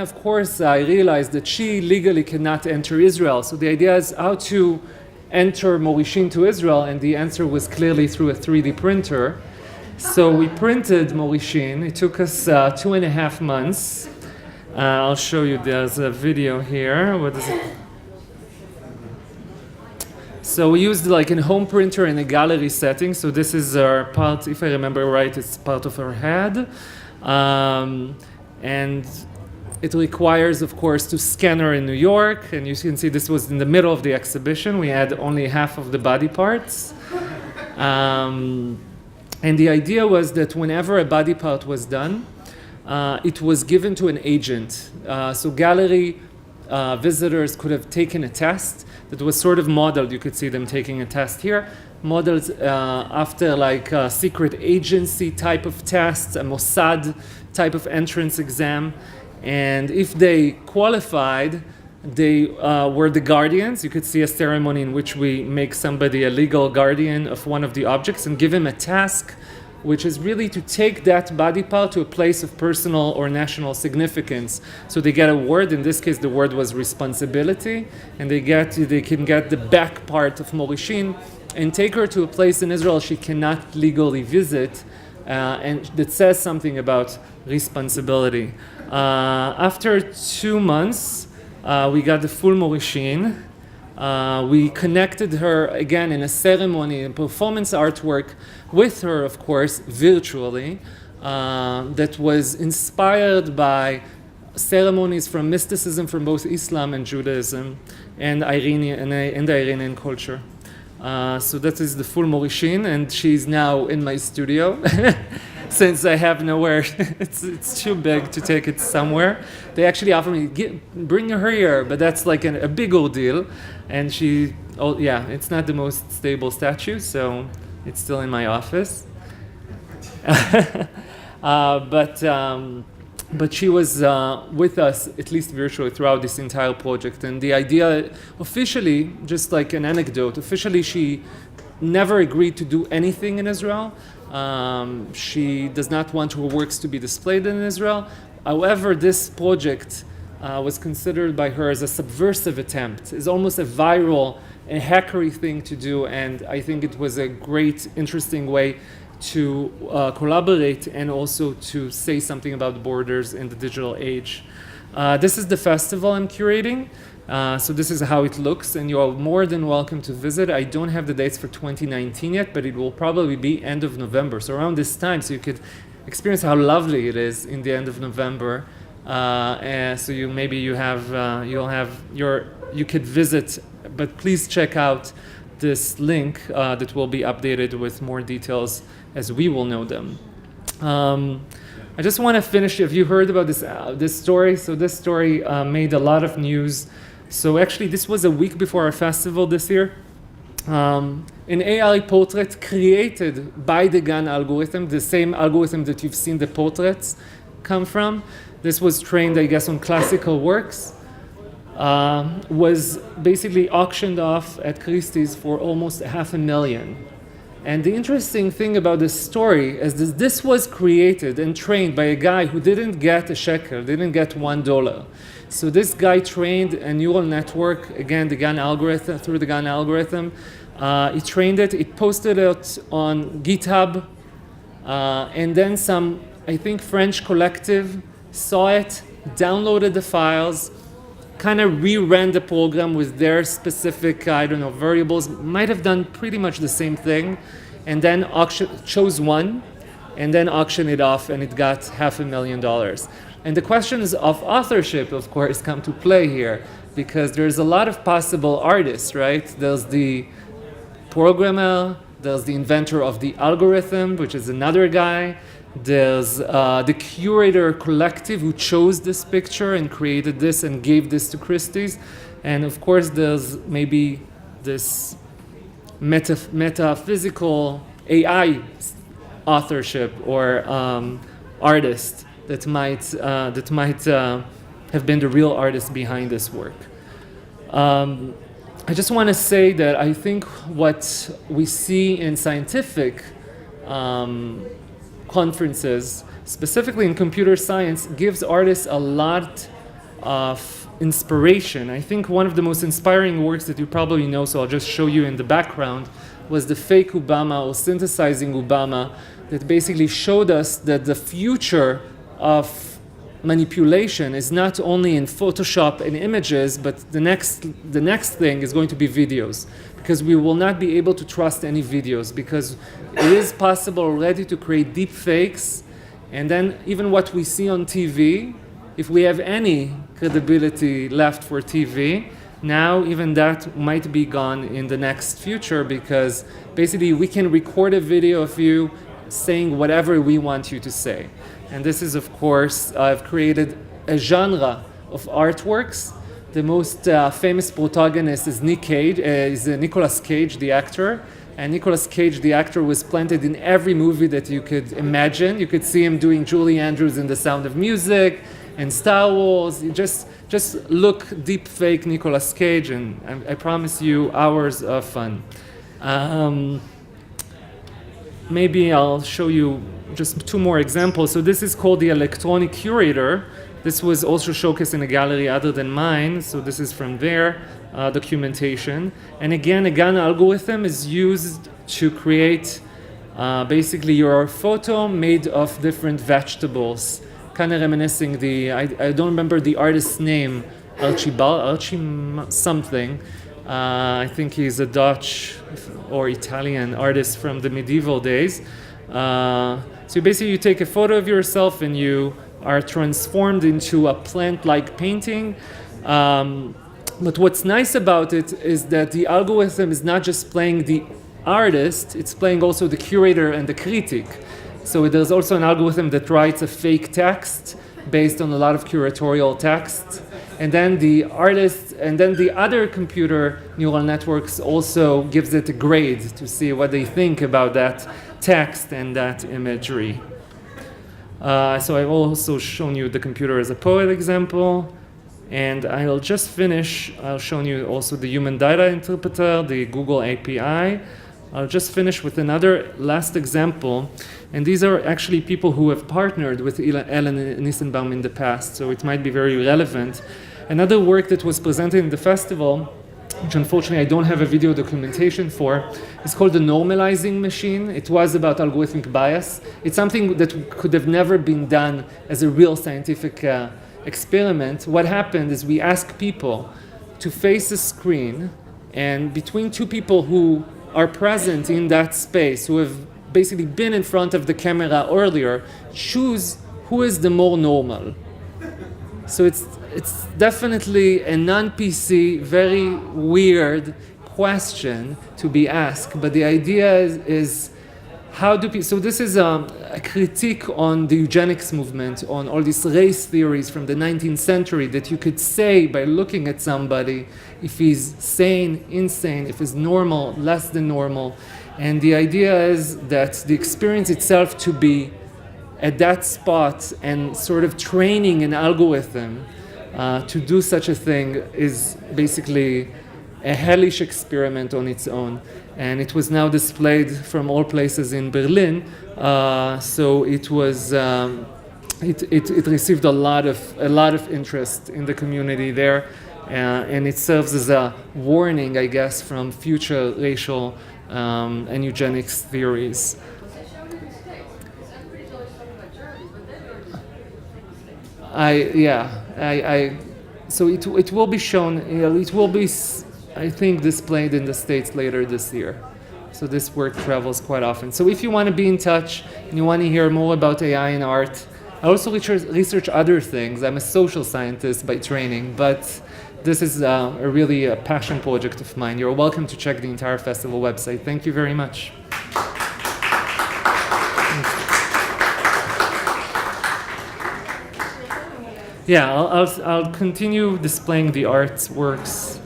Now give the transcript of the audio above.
of course, I realized that she legally cannot enter Israel. So the idea is how to enter Morishin to Israel, and the answer was clearly through a 3D printer. So we printed Morishin. It took us 2.5 months. I'll show you, there's a video here. What is it? So we used like a home printer in a gallery setting. So this is our part, if I remember right, it's part of her head. And it requires, of course, to scan her in New York. And you can see this was in the middle of the exhibition. We had only half of the body parts. And the idea was that whenever a body part was done, it was given to an agent. So gallery visitors could have taken a test that was sort of modeled. You could see them taking a test here, modeled after like a secret agency type of tests, a Mossad type of entrance exam. And if they qualified, they were the guardians. You could see a ceremony in which we make somebody a legal guardian of one of the objects and give him a task, which is really to take that body part to a place of personal or national significance. So they get a word. In this case, the word was responsibility, and they can get the back part of Morishin and take her to a place in Israel she cannot legally visit, and that says something about responsibility. After 2 months, we got the full Morishin. We connected her again in a ceremony, a performance artwork with her, of course, virtually, that was inspired by ceremonies from mysticism from both Islam and Judaism and the Iranian culture. So that is the full Morishin, and she's now in my studio. Since I have nowhere, it's too big to take it somewhere. They actually offered me, bring her here, but that's like a big old deal. And it's not the most stable statue, so it's still in my office. But she was with us, at least virtually, throughout this entire project. And the idea, officially, just like an anecdote, officially she never agreed to do anything in Israel. She does not want her works to be displayed in Israel. However, this project was considered by her as a subversive attempt. It's almost a viral, a hackery thing to do, and I think it was a great, interesting way to collaborate and also to say something about borders in the digital age. This is the festival I'm curating. So this is how it looks, and you are more than welcome to visit. I don't have the dates for 2019 yet, but it will probably be end of November, so around this time, so you could experience how lovely it is in the end of November. And so you could visit, but please check out this link that will be updated with more details as we will know them. I just want to finish. If you heard about this story, so this story made a lot of news. So actually, this was a week before our festival this year. An AI portrait created by the GAN algorithm, the same algorithm that you've seen the portraits come from. This was trained, I guess, on classical works. Was basically auctioned off at Christie's for almost $500,000. And the interesting thing about this story is that this was created and trained by a guy who didn't get a shekel, didn't get $1. So this guy trained a neural network, again, the GAN algorithm, through the GAN algorithm. He trained it, he posted it on GitHub, and then some, I think, French collective saw it, downloaded the files, kind of reran the program with their specific, variables, might have done pretty much the same thing, and then chose one, and then auctioned it off, and it got $500,000. And the questions of authorship, of course, come to play here, because there's a lot of possible artists, right? There's the programmer, there's the inventor of the algorithm, which is another guy. There's the Curator collective who chose this picture and created this and gave this to Christie's. And of course, there's maybe this metaphysical AI authorship or artist that might have been the real artist behind this work. I just want to say that I think what we see in scientific conferences, specifically in computer science, gives artists a lot of inspiration. I think one of the most inspiring works that you probably know, so I'll just show you in the background, was the fake Obama or synthesizing Obama, that basically showed us that the future of manipulation is not only in Photoshop and images, but the next thing is going to be videos, because we will not be able to trust any videos, because it is possible already to create deep fakes, and then even what we see on TV, if we have any credibility left for TV, now even that might be gone in the next future, because basically we can record a video of you saying whatever we want you to say. And this is, of course, I've created a genre of artworks. The most famous protagonist is Nicolas Cage, the actor. And Nicolas Cage, the actor, was planted in every movie that you could imagine. You could see him doing Julie Andrews in The Sound of Music, and Star Wars. You just look deep fake Nicolas Cage, and I promise you hours of fun. Maybe I'll show you just two more examples. So this is called the electronic curator. This was also showcased in a gallery other than mine. So this is from their documentation. And again, a GAN algorithm is used to create basically your photo made of different vegetables. Kind of reminiscing I don't remember the artist's name, Archie something. I think he's a Dutch or Italian artist from the medieval days. So basically you take a photo of yourself and you are transformed into a plant-like painting. But what's nice about it is that the algorithm is not just playing the artist, it's playing also the curator and the critic. So there's also an algorithm that writes a fake text based on a lot of curatorial text. And then the artist, and then the other computer neural networks also gives it a grade to see what they think about that text and that imagery. So I've also shown you the computer as a poet example. And I'll just finish, I'll show you also the human data interpreter, the Google API. I'll just finish with another last example. And these are actually people who have partnered with Ellen Nissenbaum in the past, so it might be very relevant. Another work that was presented in the festival, which unfortunately I don't have a video documentation for, is called the normalizing machine. It was about algorithmic bias. It's something that could have never been done as a real scientific experiment. What happened is we asked people to face a screen, and between two people who are present in that space, who have basically been in front of the camera earlier, choose who is the more normal. So it's definitely a non-PC, very weird question to be asked, but the idea is how do people, so this is a critique on the eugenics movement, on all these race theories from the 19th century, that you could say by looking at somebody if he's sane, insane, if he's normal, less than normal. And the idea is that the experience itself to be at that spot and sort of training an algorithm to do such a thing is basically a hellish experiment on its own. And it was now displayed from all places in Berlin. So it was it received a lot of interest in the community there, and it serves as a warning, I guess, from future racial and eugenics theories. So it will be shown. It will be, I think, displayed in the States later this year. So this work travels quite often. So if you want to be in touch and you want to hear more about AI and art, I also research other things. I'm a social scientist by training, but this is really a passion project of mine. You're welcome to check the entire festival website. Thank you very much. Yeah, I'll continue displaying the artworks